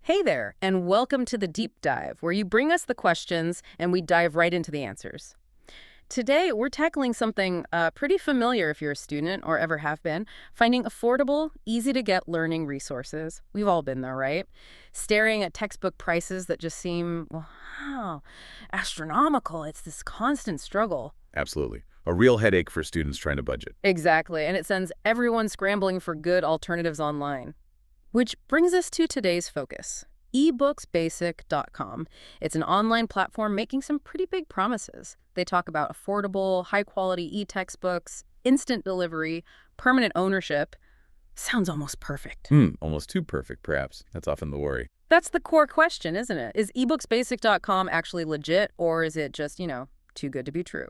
Hey there, and welcome to the Deep Dive, where you bring us the questions and we dive right into the answers. Today, we're tackling something pretty familiar if you're a student or ever have been, finding affordable, easy-to-get learning resources. We've all been there, right? Staring at textbook prices that just seem, well, wow, astronomical. It's this constant struggle. Absolutely. A real headache for students trying to budget. Exactly, and it sends everyone scrambling for good alternatives online. Which brings us to today's focus, ebooksbasic.com. It's an online platform making some pretty big promises. They talk about affordable, high-quality e-textbooks, instant delivery, permanent ownership. Sounds almost perfect. Almost too perfect, perhaps. That's often the worry. That's the core question, isn't it? Is ebooksbasic.com actually legit, or is it just, too good to be true?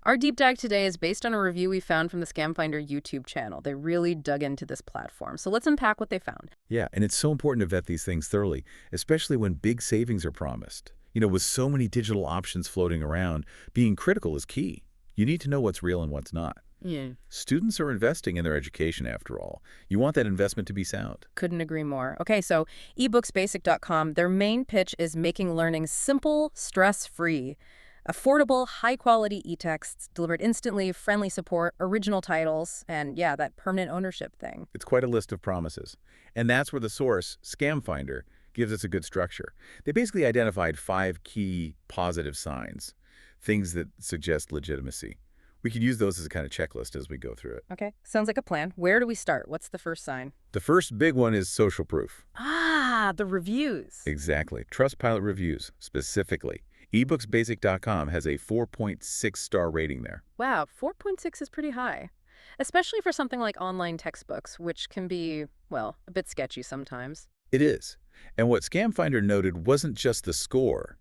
Our deep dive today is based on a review we found from the Scam Finder YouTube channel. They really dug into this platform. So let's unpack what they found. Yeah, and it's so important to vet these things thoroughly, especially when big savings are promised. With so many digital options floating around, being critical is key. You need to know what's real and what's not. Yeah. Students are investing in their education, after all. You want that investment to be sound. Couldn't agree more. Okay, so ebooksbasic.com, their main pitch is making learning simple, stress-free. Affordable, high-quality e-texts delivered instantly, friendly support, original titles, and yeah, that permanent ownership thing. It's quite a list of promises. And that's where the source, Scam Finder, gives us a good structure. They basically identified 5 key positive signs, things that suggest legitimacy. We could use those as a kind of checklist as we go through it. Okay, sounds like a plan. Where do we start? What's the first sign? The first big one is social proof. Ah, the reviews. Exactly. Trustpilot reviews, specifically. ebooksbasic.com has a 4.6 star rating there. Wow, 4.6 is pretty high, especially for something like online textbooks, which can be, well, a bit sketchy sometimes. It is. And what Scam Finder noted wasn't just the score,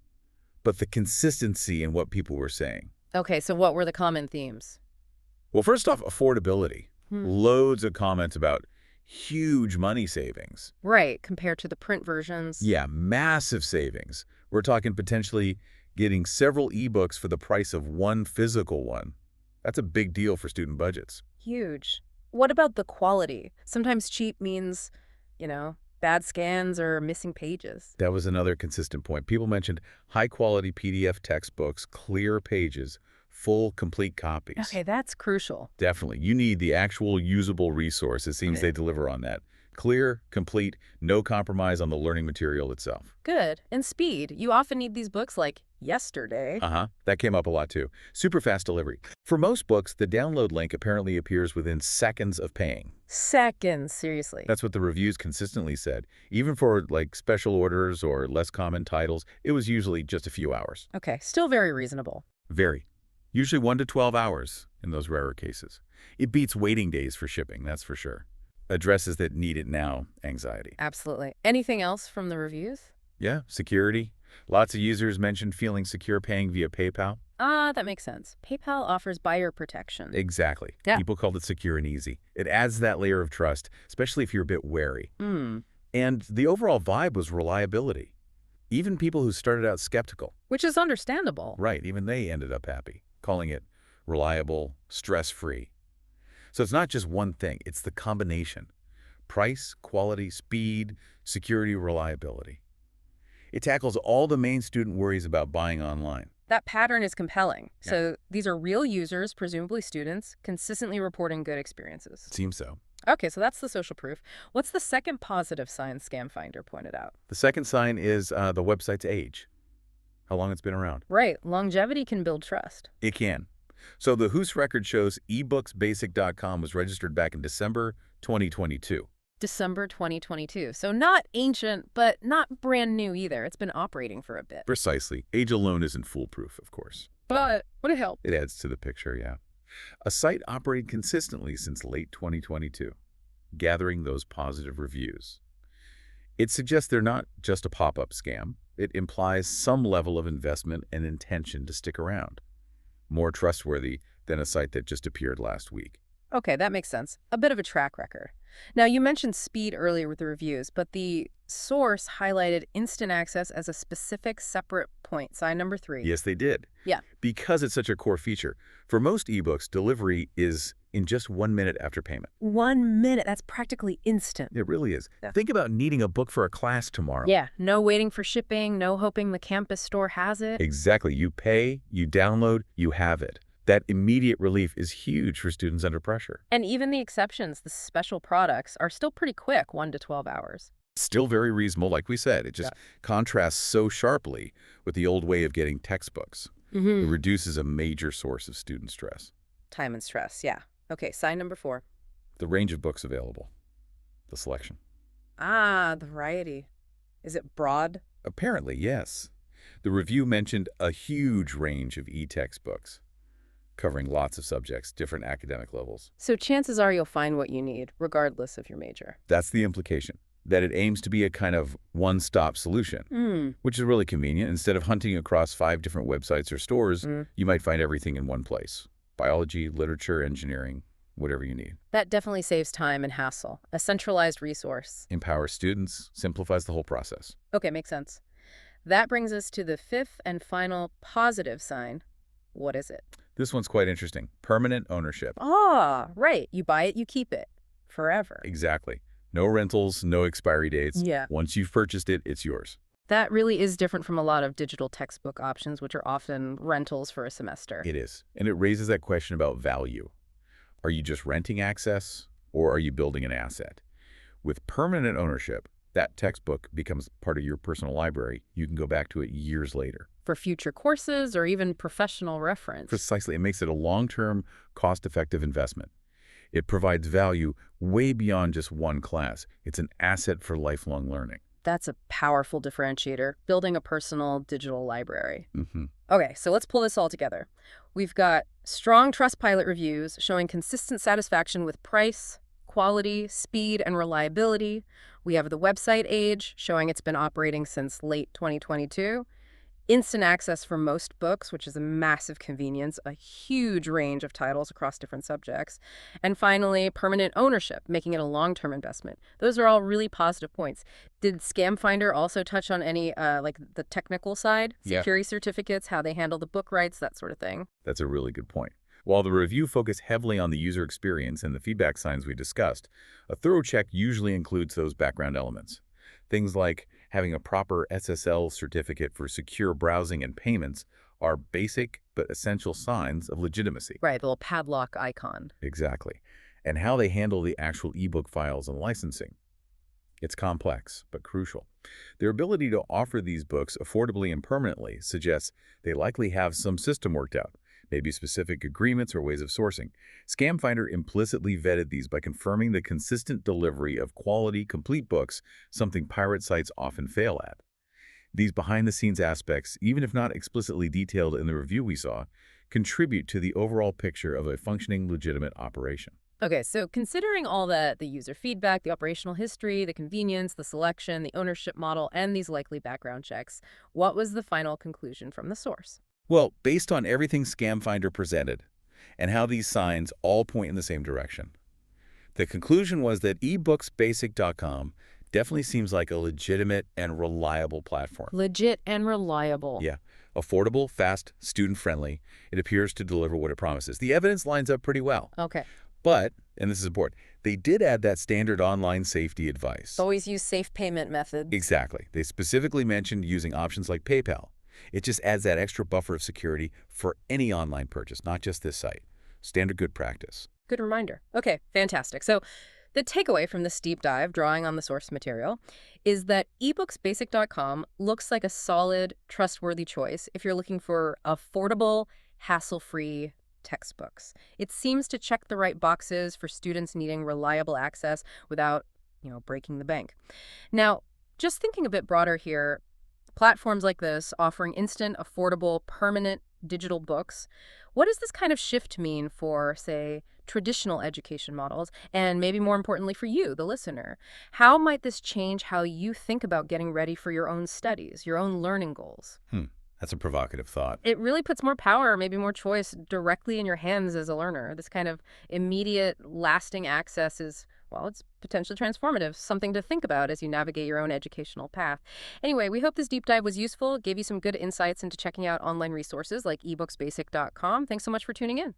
but the consistency in what people were saying. Okay, so what were the common themes? Well, first off, affordability. Loads of comments about huge money savings. Right, compared to the print versions. Yeah, massive savings. We're talking potentially getting several ebooks for the price of one physical one. That's a big deal for student budgets. Huge. What about the quality? Sometimes cheap means, bad scans or missing pages. That was another consistent point. People mentioned high-quality PDF textbooks, clear pages, full, complete copies. Okay, that's crucial. Definitely. You need the actual usable resource. It seems they deliver on that. Clear, complete, no compromise on the learning material itself. Good. And speed. You often need these books like yesterday. That came up a lot too. Super fast delivery. For most books, the download link apparently appears within seconds of paying. Seconds, seriously. That's what the reviews consistently said. Even for special orders or less common titles, it was usually just a few hours. Okay, still very reasonable. Very. Usually 1 to 12 hours in those rarer cases. It beats waiting days for shipping, that's for sure. Addresses that need it now, anxiety. Absolutely. Anything else from the reviews? Yeah, security. Lots of users mentioned feeling secure paying via PayPal. That makes sense. PayPal offers buyer protection. Exactly. Yeah. People called it secure and easy. It adds that layer of trust, especially if you're a bit wary. And the overall vibe was reliability. Even people who started out skeptical. Which is understandable. Right, even they ended up happy, calling it reliable, stress-free. So it's not just one thing, it's the combination. Price, quality, speed, security, reliability. It tackles all the main student worries about buying online. That pattern is compelling. Yeah. So these are real users, presumably students, consistently reporting good experiences. It seems so. Okay, so that's the social proof. What's the second positive sign Scam Finder pointed out? The second sign is the website's age, how long it's been around. Right, longevity can build trust. It can. So the Who's record shows ebooksbasic.com was registered back in December 2022. December 2022. So not ancient, but not brand new either. It's been operating for a bit. Precisely. Age alone isn't foolproof, of course. But would it help? It adds to the picture, yeah. A site operated consistently since late 2022, gathering those positive reviews. It suggests they're not just a pop-up scam. It implies some level of investment and intention to stick around. More trustworthy than a site that just appeared last week. Okay, that makes sense. A bit of a track record. Now, you mentioned speed earlier with the reviews, but the source highlighted instant access as a specific separate point, sign number 3. Yes, they did. Yeah. Because it's such a core feature. For most ebooks, delivery is in just 1 minute after payment. 1 minute, that's practically instant. It really is. Yeah. Think about needing a book for a class tomorrow. Yeah, no waiting for shipping, no hoping the campus store has it. Exactly. You pay, you download, you have it. That immediate relief is huge for students under pressure. And even the exceptions, the special products, are still pretty quick, 1 to 12 hours. Still very reasonable, like we said. It just contrasts so sharply with the old way of getting textbooks. It reduces a major source of student stress. Time and stress, yeah. Okay, sign number 4. The range of books available. The selection. Ah, the variety. Is it broad? Apparently, yes. The review mentioned a huge range of e-textbooks, covering lots of subjects, different academic levels. So chances are you'll find what you need, regardless of your major. That's the implication, that it aims to be a kind of one-stop solution, which is really convenient. Instead of hunting across 5 different websites or stores, you might find everything in one place. Biology, literature, engineering, whatever you need. That definitely saves time and hassle. A centralized resource. Empowers students, simplifies the whole process. Okay, makes sense. That brings us to the 5th and final positive sign. What is it? This one's quite interesting. Permanent ownership. Ah, right. You buy it, you keep it. Forever. Exactly. No rentals, no expiry dates. Yeah. Once you've purchased it, it's yours. That really is different from a lot of digital textbook options, which are often rentals for a semester. It is. And it raises that question about value. Are you just renting access, or are you building an asset? With permanent ownership, that textbook becomes part of your personal library. You can go back to it years later. For future courses or even professional reference. Precisely. It makes it a long-term, cost-effective investment. It provides value way beyond just one class. It's an asset for lifelong learning. That's a powerful differentiator, building a personal digital library. Mm-hmm. Okay, so let's pull this all together. We've got strong Trustpilot reviews showing consistent satisfaction with price, quality, speed, and reliability. We have the website age showing it's been operating since late 2022. Instant access for most books, which is a massive convenience, a huge range of titles across different subjects. And finally, permanent ownership, making it a long-term investment. Those are all really positive points. Did Scam Finder also touch on any, like the technical side? Yeah. Security certificates, how they handle the book rights, that sort of thing? That's a really good point. While the review focused heavily on the user experience and the feedback signs we discussed, a thorough check usually includes those background elements. Things like having a proper SSL certificate for secure browsing and payments are basic but essential signs of legitimacy. Right, the little padlock icon. Exactly. And how they handle the actual ebook files and licensing. It's complex, but crucial. Their ability to offer these books affordably and permanently suggests they likely have some system worked out, maybe specific agreements or ways of sourcing. Scam Finder implicitly vetted these by confirming the consistent delivery of quality, complete books, something pirate sites often fail at. These behind-the-scenes aspects, even if not explicitly detailed in the review we saw, contribute to the overall picture of a functioning, legitimate operation. Okay, so considering all that, the user feedback, the operational history, the convenience, the selection, the ownership model, and these likely background checks, what was the final conclusion from the source? Well, based on everything Scam Finder presented and how these signs all point in the same direction, the conclusion was that ebooksbasic.com definitely seems like a legitimate and reliable platform. Legit and reliable. Yeah. Affordable, fast, student-friendly. It appears to deliver what it promises. The evidence lines up pretty well. Okay. But, and this is important, they did add that standard online safety advice. Always use safe payment methods. Exactly. They specifically mentioned using options like PayPal. It just adds that extra buffer of security for any online purchase, not just this site. Standard good practice. Good reminder. Okay, fantastic. So the takeaway from this deep dive, drawing on the source material, is that ebooksbasic.com looks like a solid, trustworthy choice if you're looking for affordable, hassle-free textbooks. It seems to check the right boxes for students needing reliable access without, breaking the bank. Now, just thinking a bit broader here, platforms like this offering instant, affordable, permanent digital books, what does this kind of shift mean for, say, traditional education models, and maybe more importantly for you, the listener? How might this change how you think about getting ready for your own studies, your own learning goals? That's a provocative thought. It really puts more power, maybe more choice directly in your hands as a learner. This kind of immediate, lasting access is, well, it's potentially transformative, something to think about as you navigate your own educational path. Anyway, we hope this deep dive was useful, gave you some good insights into checking out online resources like ebooksbasic.com. Thanks so much for tuning in.